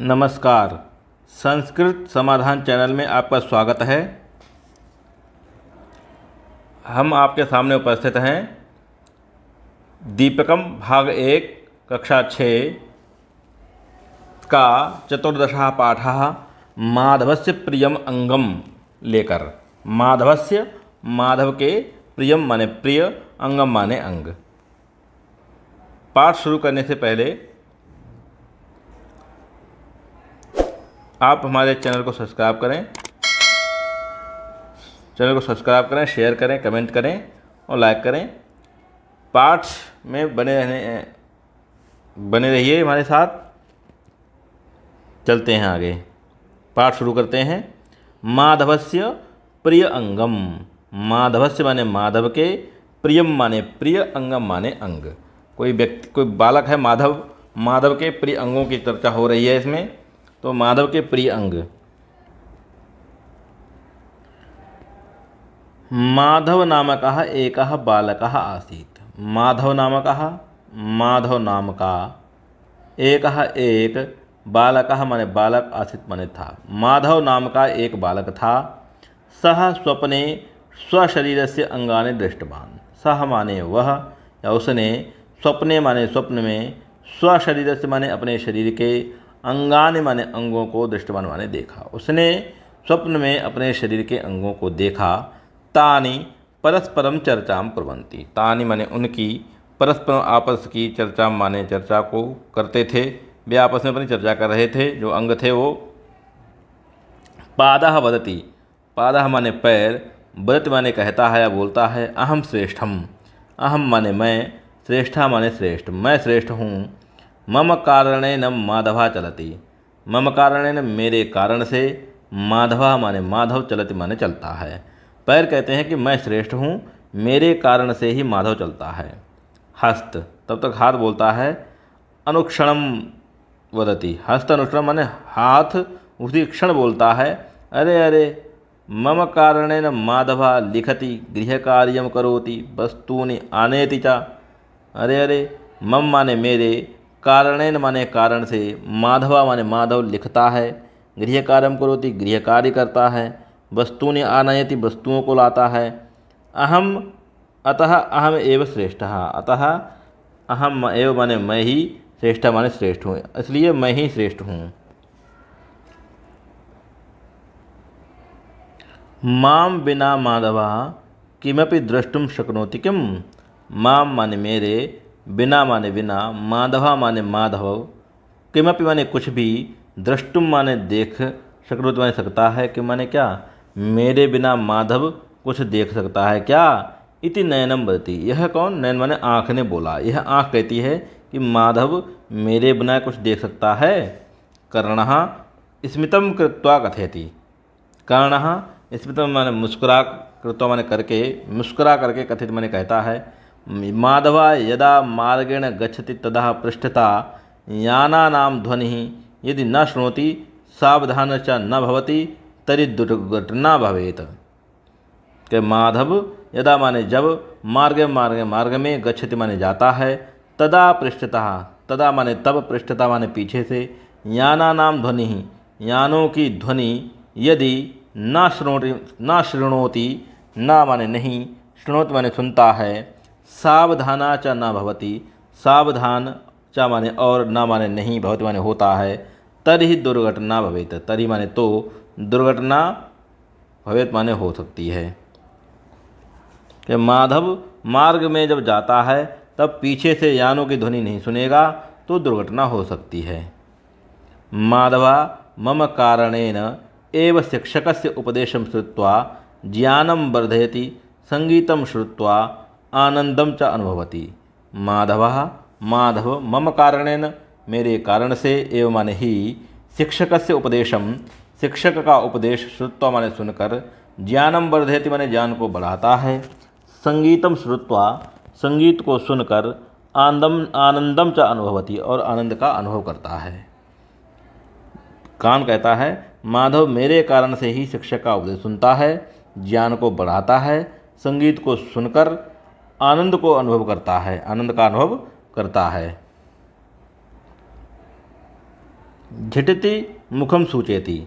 नमस्कार। संस्कृत समाधान चैनल में आपका स्वागत है। हम आपके सामने उपस्थित हैं दीपकम भाग 1 कक्षा 6 का चतुर्दशः पाठः माधवस्य प्रियम अंगम लेकर। माधवस्य, माधव के, प्रियम माने प्रिय, अंगम माने अंग। पाठ शुरू करने से पहले आप हमारे चैनल को सब्सक्राइब करें, शेयर करें, कमेंट करें और लाइक करें। पाठ में बने रहिए हमारे साथ। चलते हैं आगे, पाठ शुरू करते हैं। माधवस्य प्रिय अंगम। माधवस्य माने माधव के, प्रियम माने प्रिय, अंगम माने अंग। कोई व्यक्ति, कोई बालक है माधव, माधव के प्रिय अंगों की चर्चा हो रही है इसमें। तो माधव के प्रिय अंग। माधव नामकः एकः बालकः आसीत्। माधव नाम का एकः एक बालकः माने बालक, आसीत् माने था। माधव नाम का एक बालक था। सः स्वप्ने स्वशरीरस्य अंगानि दृष्टवान्। सः माने वह या उसने, स्वप्ने माने स्वप्न में, स्वशरीरस्य माने अपने शरीर के, अंगानि माने अंगों को, दृष्टवान माने देखा। उसने स्वप्न में अपने शरीर के अंगों को देखा। तानि परस्परम चर्चाम कुर्वन्ति। तानि माने उनकी, परस्पर आपस की, चर्चा माने चर्चा को करते थे। वे आपस में अपनी चर्चा कर रहे थे। जो अंग थे वो। पादः वदति। पादः माने पैर, वदति माने कहता है या बोलता है। अहम श्रेष्ठम। अहम माने मैं, श्रेष्ठा माने श्रेष्ठ, मैं श्रेष्ठ हूँ। मम कारणेन माधवा चलति। मम कारणेन मेरे कारण से, माधवा माने माधव, चलति माने चलता है। पैर कहते हैं कि मैं श्रेष्ठ हूँ, मेरे कारण से ही माधव चलता है। हस्त, तब तक हाथ बोलता है। अनुक्षणम वदति। हस्त अनुक्षणम माने हाथ उसी क्षण बोलता है। अरे अरे, मम कारणेन माधवा लिखति, गृहकार्यम करोति, वस्तूनि आनेति च। अरे अरे, मम माने मेरे, कारणेन माने कारण से, माधवा माने माधव लिखता है, गृह कार्यम करोति गृह कार्य करता है, वस्तूनि आनयति वस्तुओं को लाता है। अहम, अतः अहम एव श्रेष्ठः। अतः अहम एव माने मैं ही, श्रेष्ठ माने श्रेष्ठ हूँ, इसलिए मैं ही श्रेष्ठ हूँ। माम बिना माधवा किमपि द्रष्टुम शक्नोति किम। माम माने मेरे, बिना माने बिना, माधवा माने माधव, किमपि माने कुछ भी, द्रष्टुम माने देख, शक्नोति माने सकता है। कि माने क्या, मेरे बिना माधव कुछ देख सकता है क्या। इति नयनम वदति। यह कौन, नयन माने आँख ने बोला। यह आँख कहती है कि माधव मेरे बिना कुछ देख सकता है। कर्णः स्मितं कृत्वा कथयति। कर्णः स्मितं माने मुस्कुरा, कृत्वा माने करके, मुस्कुरा करके, कथित माने कहता है। माधवा यदा मार्गेण गच्छति तदा पृष्ठता यानानां ध्वनिः यदि न शृणोति सावधान च न भवति तर्हि दुर्घटना भवेत्। कि माधव यदा माने जब, मार्ग में, गच्छति माने जाता है, तदा पृष्ठतः, तदा माने तब, पृष्ठता माने पीछे से, यानानां ध्वनिः यानों की ध्वनि, यदि न शृणोति, न माने नहीं, शृणोति माने सुनता है, सावधाना च न भवति, सावधान च माने और, न माने नहीं, भवति माने होता है, तर्हि दुर्घटना भवेत। तर्हि माने तो, दुर्घटना, भवेत माने हो सकती है। कि माधव मार्ग में जब जाता है तब पीछे से यानों की ध्वनि नहीं सुनेगा तो दुर्घटना हो सकती है। माधवा मम कारणेन एव शिक्षकस्य उपदेशं श्रुत्वा ज्ञानं वर्धयति, संगीतं श्रुत्वा आनंदम च अनुभवति। माधवः, माधव, मम कारणेन मेरे कारण से, एवं माने ही, शिक्षकस्य उपदेशम, शिक्षक का उपदेश, श्रुत्वा माने सुनकर, ज्ञानम वर्धयति माने ज्ञान को बढ़ाता है, संगीतम श्रुत्वा संगीत को सुनकर, आनंदम च अनुभवति और आनंद का अनुभव करता है। कान कहता है माधव मेरे कारण से ही शिक्षक का उपदेश सुनता है, ज्ञान को बढ़ाता है, संगीत को सुनकर आनंद को अनुभव करता है, आनंद का अनुभव करता है। झटिति मुखम सूचयति,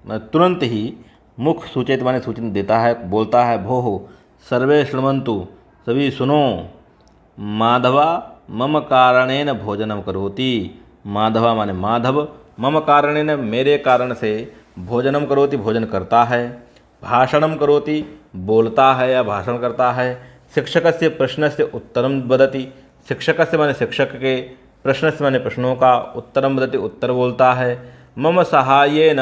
तुरंत ही मुख सूचित माने सूचना देता है, बोलता है। भोः सर्वे शृण्वन्तु, सभी सुनो। माधवा मम कारणेन भोजनम करोति, माधवा माने माधव, मम कारणेन मेरे कारण से भोजनम करोति भोजन करता है। भाषणम करोति बोलता है या भाषण करता है। शिक्षकस्य प्रश्नस्य उत्तरम वदति, शिक्षकस्य माने शिक्षक के, प्रश्नस्य माने प्रश्नों का, उत्तरम वदति उत्तर बोलता है। मम सहायेन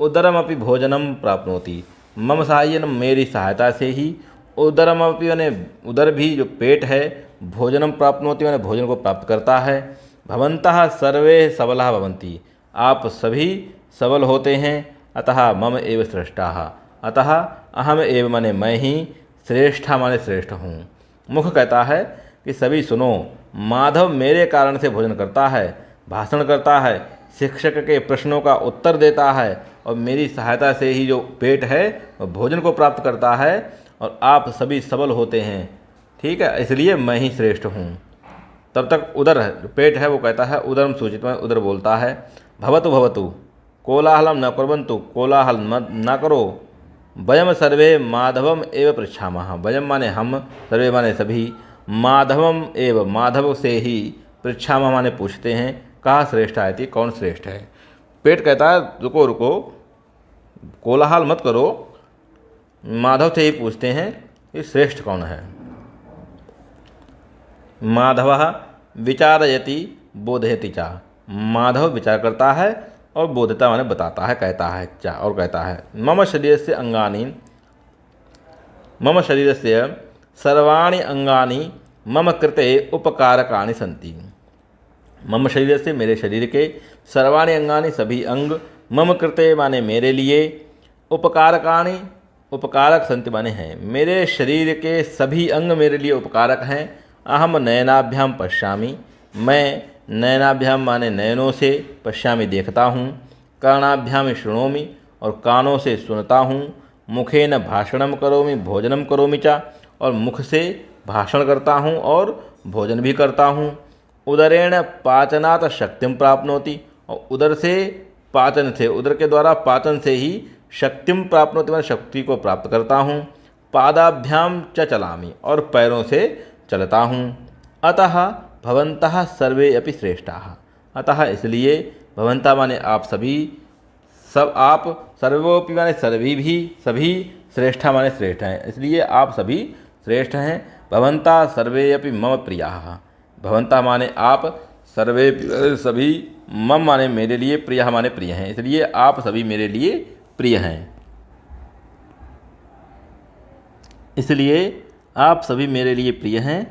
उदरमपि भोजनम प्राप्नोति, मम सहायेन मेरी सहायता से ही, उदरमपि माने उदर भी जो पेट है, भोजनम प्राप्नोति माने भोजन को प्राप्त करता है। भवन्तः सर्वे सबलः भवन्ति, आप सभी सबल होते हैं। अतः मम एव श्रेष्ठाः, अतः अहम एव माने मैं ही, श्रेष्ठा माने श्रेष्ठ हूँ। मुख कहता है कि सभी सुनो, माधव मेरे कारण से भोजन करता है, भाषण करता है, शिक्षक के प्रश्नों का उत्तर देता है और मेरी सहायता से ही जो पेट है वह भोजन को प्राप्त करता है और आप सभी सबल होते हैं। ठीक है, इसलिए मैं ही श्रेष्ठ हूँ। तब तक उदर है, जो पेट है वो कहता है उदरम सूचित में, उदर बोलता है। भवतु भवतु कोलाहलम न कुर्वन्तु, कोलाहल मत ना करो। वयम सर्वे माधवम एव पृच्छामः, वयम माने हम, सर्वे माने सभी, माधवम एव माधव से ही, पृच्छामः माने पूछते हैं, कहाँ श्रेष्ठ है, कौन श्रेष्ठ है। पेट कहता है रुको रुको, कोलाहल मत करो, माधव से ही पूछते हैं कि श्रेष्ठ कौन है। माधवः विचारयति बोधयति च, माधव विचार करता है और बोधता माने बताता है, कहता है चा, और कहता है मम शरीरस्य अंगानि, मम शरीरस्य सर्वाणि अंगानि मम कृते उपकारकानि सन्ति, मम शरीर से मेरे शरीर के, सर्वाणि अंगानि सभी अंग, मम कृते माने मेरे लिए, उपकारकानि उपकारक सन्ति माने हैं, मेरे शरीर के सभी अंग मेरे लिए उपकारक हैं। अहम नयनाभ्याम पश्यामि, मैं नयनाभ्याम माने नयनों से, पश्यामि देखता हूँ, कर्णाभ्याम शृणोमि और कानों से सुनता हूँ, मुखेन भाषणम करोमि भोजनम करोमि च, और मुख से भाषण करता हूँ और भोजन भी करता हूँ। उदरेण पाचनात् शक्तिम प्राप्नोति, और उदर से पाचन से, उदर के द्वारा पाचन से ही शक्तिम प्राप्नोति मैं शक्ति को प्राप्त करता हूँ। पादाभ्याम च चलामि, और पैरों से चलता हूँ। अतः भवन्तः सर्वे अपि श्रेष्ठाः, अतः इसलिए भवन्तः माने आप सभी, सब आप, सर्वोपि माने सभी भी, सभी श्रेष्ठा माने श्रेष्ठ हैं, इसलिए आप सभी श्रेष्ठ हैं। भवन्तः सर्वे अपि मम प्रियाः, भवन्तः माने आप, सर्वे सभी, मम माने मेरे लिए, प्रियः माने प्रिय हैं, इसलिए आप सभी मेरे लिए प्रिय हैं, इसलिए आप सभी मेरे लिए प्रिय हैं।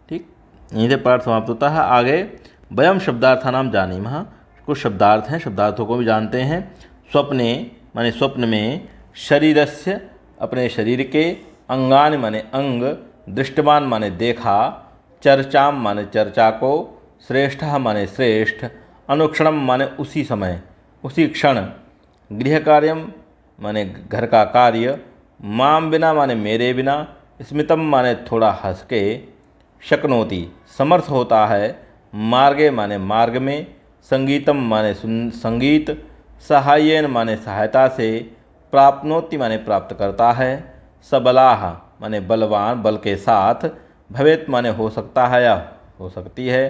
ठीक, यहीं से पाठ समाप्त होता है। आगे वयम शब्दार्थानाम जानीमः, कुछ शब्दार्थ हैं, शब्दार्थों को भी जानते हैं। स्वप्ने माने स्वप्न में, शरीरस्य अपने शरीर के, अंगानि माने अंग, दृष्टवान माने देखा, चर्चाम माने चर्चा को, श्रेष्ठः माने श्रेष्ठ, अनुक्षणम माने उसी समय, उसी क्षण, गृह कार्यम माने घर का कार्य, माम बिना माने मेरे बिना, स्मितम माने थोड़ा हंस के, शक्नोति समर्थ होता है, मार्गे माने मार्ग में, संगीतम माने संगीत, सहायेन माने सहायता से, प्राप्नोति माने प्राप्त करता है, सबलाह माने बलवान बल के साथ, भवेत माने हो सकता है या हो सकती है,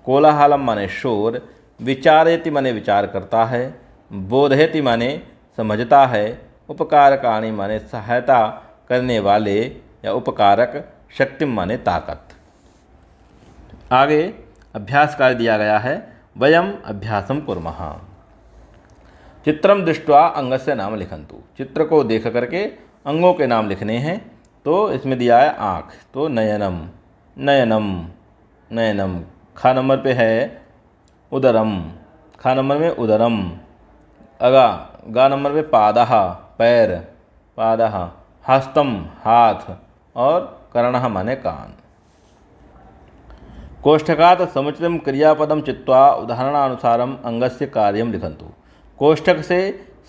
कोलाहलम माने शोर, विचारेति माने विचार करता है, बोधयति माने समझता है, उपकारकाणी माने सहायता करने वाले या उपकारक, शक्ति माने ताकत। आगे अभ्यास कार्य दिया गया है। वयम अभ्यासम कुर्मः। चित्रम दृष्ट्वा अंगस्य नाम लिखन्तु, चित्र को देख करके अंगों के नाम लिखने हैं। तो इसमें दिया है आँख, तो नयनम, नयनम, नयनम। खा नंबर पे है उदरम, खा नंबर में उदरम। अगा, गा नंबर पे पादः, पैर, पादः। हस्तम, हाथ, और कर्णः माने कान। कोष्ठकात् समुचितं क्रियापदम चित्वा उदाहरणानुसारम अंगस्य कार्यम लिखन्तु। कोष्ठक से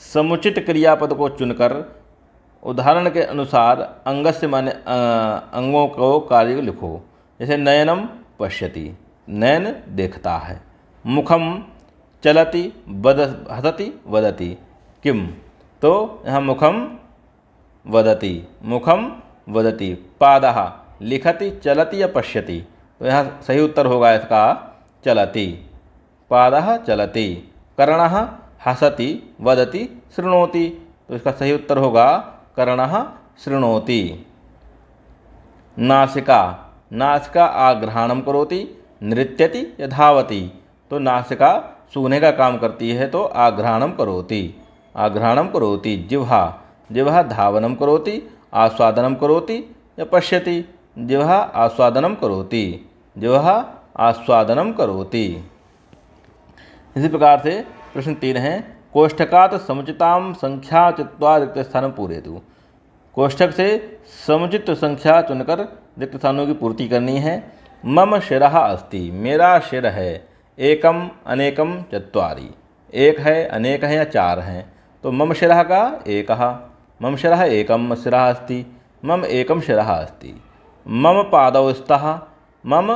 समुचित क्रियापद को चुनकर उदाहरण के अनुसार अंगस्य माने अंगों को कार्य लिखो। जैसे नयनम पश्यति, नयन देखता है। मुखम चलति हसति वदति किम। तो यहाँ मुखम वदति, मुखम वदति। पादः लिखति चलति या पश्यति, तो यहाँ सही उत्तर होगा इसका चलति, पादः चलति। कर्णः हसति वदति शृणोति, तो इसका सही उत्तर होगा कर्णः शृणोति। नासिका, नासिका आघ्राणं करोति नृत्यति या धावति, तो नासिका सूंघने का काम करती है तो आघ्राणं करोति, आघ्राणं करोति। जिह्वा, जिह्वा धावनं करोति आस्वादनं करोति या पश्यति, जिह्वा आस्वादनं करोति, जिह्वा आस्वादनं करोति। इसी प्रकार से प्रश्न 3 है, कोष्ठकात् समुचितां संख्या चित्वा रिक्त स्थानं पूरयतु। कोष्ठक से समुचित संख्या चुनकर रिक्त स्थानों की पूर्ति करनी है। मम शिरः अस्ति, मेरा सिर है। एकम अनेकम चत्वारि, एक है अनेक है या 4 हैं, तो मम शिरः का एकः, मम शिरः एकम शिरः अस्ति, मम एकम शिरः अस्ति। मम पादौ स्तः, मम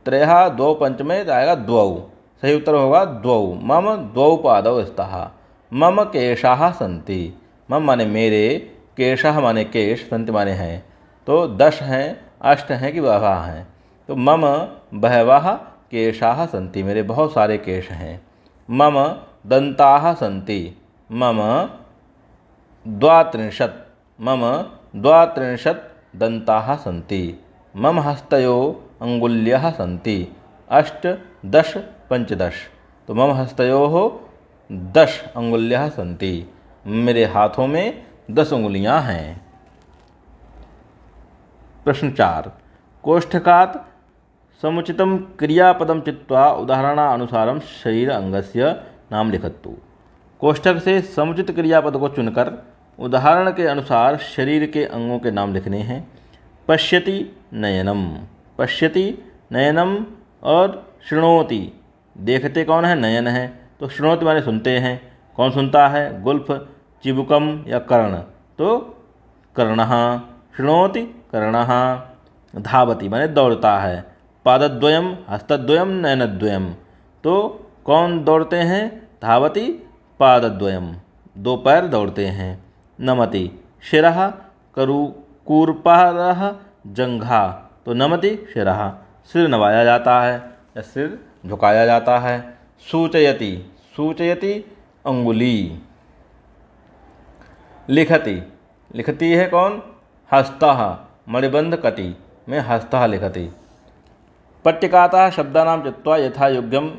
त्रयः द्वौ पंचमे आएगा द्वौ, सही उत्तर होगा द्वौ, मम द्वौ पादौ स्तः। मम केशाः सन्ति, मम माने मेरे, केशाः माने केश, सन्ति माने हैं, तो 10 हैं, 8 हैं कि बहवः हैं, तो मम बहवः केशाः सन्ति, मेरे बहुत सारे केश हैं। मम दन्ताः सन्ति, मम द्वात्रिंशत्, मम द्वात्रिंशत् दन्ताः सन्ति। मम हस्तयोः अङ्गुल्यः सन्ति, 8 10 15, तो मम हस्तयोः 10 अंगुल्यः सन्ति, मेरे हाथों में 10 उंगलियां हैं। प्रश्न 4, कोष्ठकात् समुचितं क्रियापदं चित्वा उदाहरणानुसारं शरीर अंगस्य नाम लिखतु। कोष्ठक से समुचित क्रियापद को चुनकर उदाहरण के अनुसार शरीर के अंगों के नाम लिखने हैं। पश्यति नयनम, पश्यति नयनम, और शृणोति, देखते कौन है, नयन है, तो शृणोति माने सुनते हैं, कौन सुनता है, गुल्फ, चिबुकम या कर्ण, तो कर्णः, शृणोति कर्णः। धावति माने दौड़ता है। पादद्वयम हस्तद्वयम नयनद्वयम, तो कौन दौड़ते हैं, धावति पादद्वयम, 2 पैर दौड़ते हैं। नमति शिरः कूर्पारः जंघा, तो नमति शिरः, सिर नवाया जाता है या सिर झुकाया जाता है। सूचयति, सूचयति अंगुली। लिखति, लिखती है कौन, हस्तः, मणिबंध कटि में हस्तः लिखति। पट्टिकातः शब्दानां चित्वा यथा योग्यम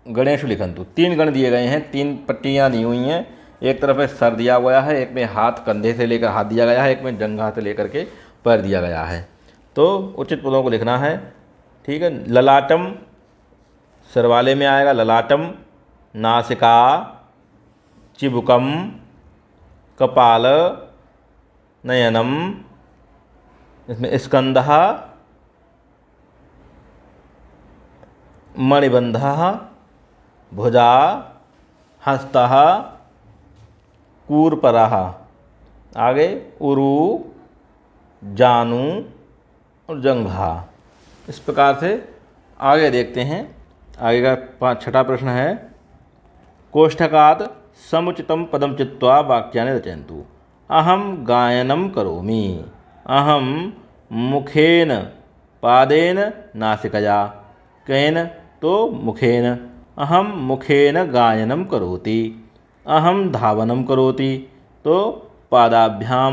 गणेषु लिखन्तु। 3 गण दिए गए हैं, 3 पट्टियाँ दी हुई हैं, एक तरफ में सर दिया गया है, एक में हाथ कंधे से लेकर हाथ दिया गया है, एक में जंघा से लेकर के पैर दिया गया है, तो उचित पदों को लिखना है। ठीक है, ललाटम सिर वाले में आएगा, ललाटम। नासिका, चिबुकम, कपाल, नयनम, इसमें स्कंदः, मणिबंधः, भुजा, हस्तः, कूर्परः, आगे उरु, जानू और जंघा। इस प्रकार से आगे देखते हैं। आगे का 6ठा प्रश्न है, कोष्ठकात् समुचितं पदं चित्वा वाक्यानि रचयन्तु। अहं गायनं करोमि, अहं मुखेन, पादेन, नासिकया, केन, तो मुखेन, अहं मुखेन गायनं करोति। अहं धावनं करोति, तो पादाभ्यां,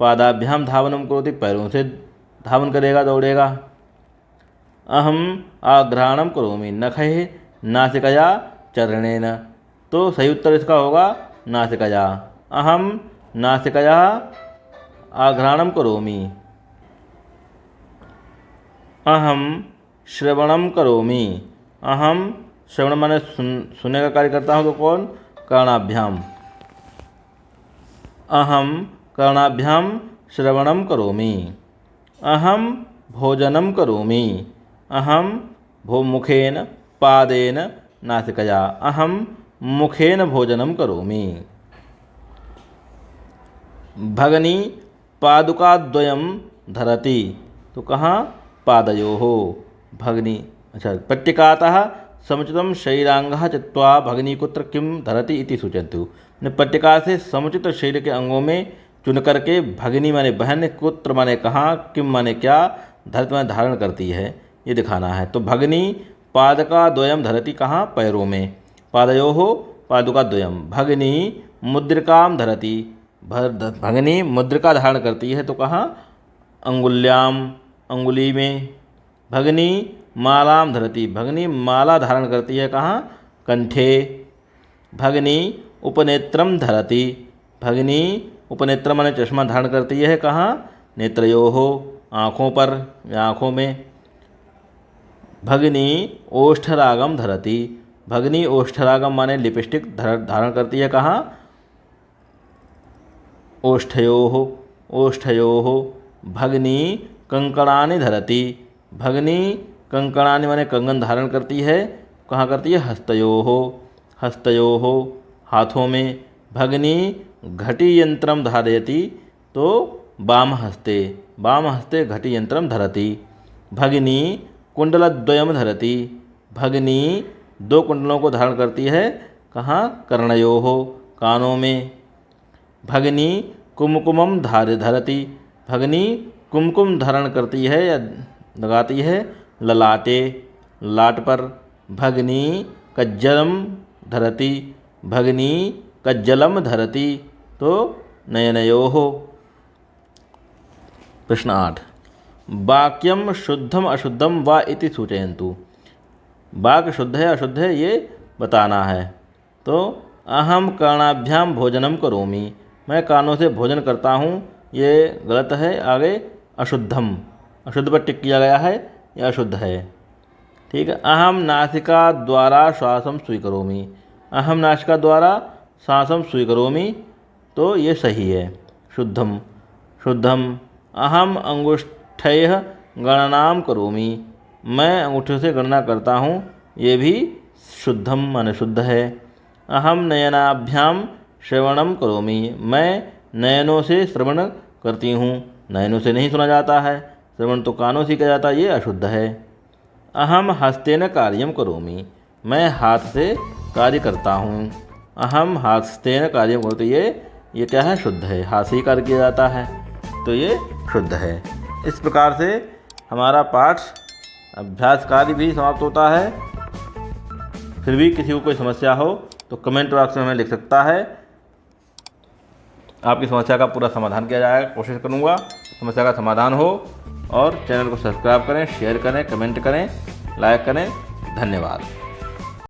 पादाभ्यां धावनं करोति, पैरों से धावन करेगा, दौड़ेगा। अहम आघ्राणं करोमि, नखैः नासिकया चरणेन, तो सही उत्तर इसका होगा नासिकया। अहम नासिकया आघ्राणं करोमि। अहम श्रवणं करोमि, अहम श्रवण माने सुनने का कार्य करता हूँ, तो कौन, कर्णाभ्याम। अहम कर्णाभ्यां श्रवणं करोमि। अहम भोजनं करोमि, अहम मुखेन, पादेन, नासिकया, अहम मुखेन भोजनं करोमि। भगनी पादुकाद्वयं धरति, तो कहाँ, पादयोः। भगनी, अच्छा, पट्टिकातः समुचितं शरीरांगः चित्वा भगिनी कुत्र किं धरति इति सूचयन्तु। पट्टिका से समुचित शरीर के अंगों में चुन करके भगिनी माने बहन, कुत्र माने कहाँ, किम माने क्या, धरति माने धारण करती है, ये दिखाना है। तो भगिनी पादका द्वयम धरति कहाँ, पैरों में, पादयोः पादुका द्वयम। भगिनी मुद्रिकाम धरति, भगिनी मुद्रिका धारण करती है तो कहाँ, अंगुल्याम, अंगुली में। भगिनी मालाम धरति, भगिनी माला धारण करती है कहाँ, कंठे। भगिनी उपनेत्रम धरति, भगिनी उपनेत्र माने चश्मा धारण करती है कहाँ, नेत्रयोः आँखों पर या आँखों में। भगिनी ओष्ठरागम धरति, भगिनी ओष्ठरागम माने लिपस्टिक धारण करती है कहाँ, ओष्ठयोः ओष्ठयोः। भगिनी कंकणानि धरति, भगिनी कंकणानि माने कंगन धारण करती है कहाँ करती है, हस्तयोः हस्तयोः हाथों में। भगिनी घटी यंत्रम धारयति तो वाम हस्ते घटी यंत्रम धरति। भगिनी कुंडलद्वयम धरति, भगिनी दो कुंडलों को धारण करती है कहाँ, कर्णयोः कानों में। भगिनी कुमकुमम धरति, भगिनी कुमकुम धारण करती है या लगाती है ललाटे, लाट पर। भगिनी कज्जलम धरति, भगिनी कज्जलम धरति तो नयनयोः। प्रश्न 8, वाक्यम शुद्धम अशुद्धम वा इति सूचयन्तु। वाक्य शुद्ध है अशुद्ध है ये बताना है। तो अहम कर्णाभ्याम भोजनम करोमि, मैं कानों से भोजन करता हूँ, ये गलत है। आगे अशुद्धम, अशुद्ध पर टिक किया गया है, ये अशुद्ध है। ठीक है। अहम नासिका द्वारा श्वासम स्वीकरोमि, अहम नासिका द्वारा श्वासम स्वीकरोमि तो ये सही है, शुद्धम शुद्धम। अहम अंगुष्ठैः गणनाम करोमि, मैं अंगूठे से गणना करता हूँ, ये भी शुद्धम माने शुद्ध है। अहम नयनाभ्याम श्रवणम करोमि, मैं नयनों से श्रवण करती हूँ, नयनों से नहीं सुना जाता है, श्रवण तो कानों से किया जाता है, ये अशुद्ध है। अहम हस्तेन कार्यम करोमि, मैं हाथ से कार्य करता हूँ, अहम हस्तेन कार्यम करोमि, तो ये क्या है, शुद्ध है, हाथ से ही कार्य किया जाता है तो ये शुद्ध है। इस प्रकार से हमारा पाठ अभ्यास कार्य भी समाप्त होता है। फिर भी किसी को कोई समस्या हो तो कमेंट बॉक्स में हमें लिख सकता है, आपकी समस्या का पूरा समाधान किया जाएगा, कोशिश करूँगा समस्या का समाधान हो। और चैनल को सब्सक्राइब करें, शेयर करें, कमेंट करें, लाइक करें। धन्यवाद।